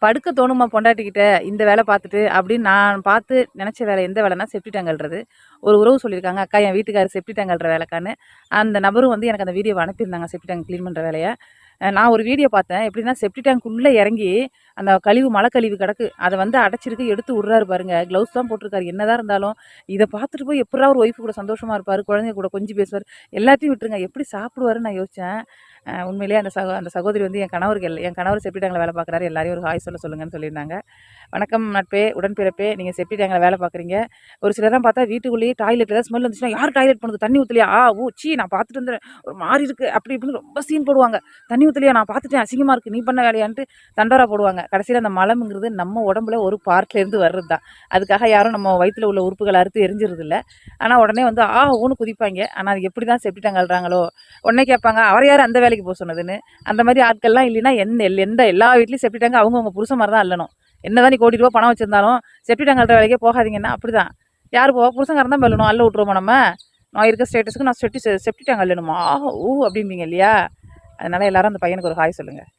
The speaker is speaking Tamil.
படுக்க தோணுமா பொண்டாட்டிக்கிட்ட இந்த வேலை பார்த்துட்டு அப்படின்னு நான் பார்த்து நினச்ச வேலை எந்த வேலைன்னா செப்டி டேங்கல்றது. ஒரு உறவு சொல்லியிருக்காங்க, அக்கா என் வீட்டுக்காரர் செப்டி டேங்கல்ற வேலைக்கான்னு. அந்த நபரும் வந்து எனக்கு அந்த வீடியோவை அனுப்பியிருந்தாங்க செப்டி டேங்க் க்ளீன் பண்ணுற வேலையை. நான் ஒரு வீடியோ பார்த்தேன். எப்படின்னா செப்டி டேங்க்குள்ளே இறங்கி அந்த கழிவு மழை கழிவு கிடக்கு அதை வந்து அடைச்சிருக்கு எடுத்து விட்றாரு பாருங்க. க்ளவுஸ் தான் போட்டிருக்காரு. என்னதான் இருந்தாலும் இதை பார்த்துட்டு போய் எப்படா ஒரு ஒய்ஃபு கூட சந்தோஷமாக இருப்பார், குழந்தைங்க கூட கொஞ்சம் பேசுவார், எல்லாத்தையும் விட்டுருங்க எப்படி சாப்பிடுவாருன்னு நான் யோசித்தேன். உண்மையிலேயே அந்த சகோதரி வந்து என் கணவர் செப்டி டேங்கில் வேலை பார்க்குறாரு, எல்லாரையும் ஒரு ஹாய் சொல்லுங்கன்னு சொல்லியிருந்தாங்க. வணக்கம் நட்பே, உடன்பிறப்பே, நீங்கள் செப்டி டேங்கில் வேலை பார்க்குறீங்க. ஒரு சிலர்லாம் பார்த்தா வீட்டுக்குள்ளேயே டாய்லெட் ஏதாவது ஸ்மெல் வந்துச்சுன்னா யார் டாய்லெட் பண்ணுது, தண்ணி ஊற்றலையா, சீ நான் பார்த்துட்டு வந்துடுறேன், ஒரு மாறி இருக்குது அப்படி இப்படின்னு ரொம்ப சீன் போடுவாங்க. தண்ணி ஊற்றலையா, நான் பார்த்துட்டேன், அசிங்கமாக இருக்குது, நீ பண்ண வேலையான்ட்டு தண்டோரா போடுவாங்க. கடைசியில் அந்த மலம்ங்கிறது நம்ம உடம்புல ஒரு பார்ட்லேருந்து வர்றது தான். அதுக்காக யாரும் நம்ம வயிற்றில் உள்ள உறுப்புகளை அறுத்து எரிஞ்சிருது இல்லை. ஆனால் உடனே வந்து ஊன்னு குதிப்பாங்க. ஆனால் அது எப்படி தான் செப்டி டேங்க் அள்ளுறாங்களோ. உடனே கேட்பாங்க, அவர் யார் அந்த வேலைக்கு போக சொன்னதுன்னு. அந்த மாதிரி ஆட்கள்லாம் இல்லைன்னா எல்லா வீட்லேயும் செப்டி டேங்க் அவங்கவுங்க புருஷன் மாதிரி தான் அள்ளணும். என்னதான் நீ கோடி ரூபா பணம் வச்சிருந்தாலும் செப்டி டேங்க் அள்ளுற வேலைக்கே போகாதீங்கன்னா அப்படிதான். யார் போவா, புருஷங்காரன் தான் அள்ளணும். அள்ள விட்ருவோமா நம்ம? நான் இருக்க ஸ்டேட்டஸுக்கு நான் செப்டி டேங்க் அள்ளணுமா, அப்படிம்பீங்க இல்லையா? அதனால எல்லாரும் அந்த பையனுக்கு ஒரு ஹாய் சொல்லுங்கள்.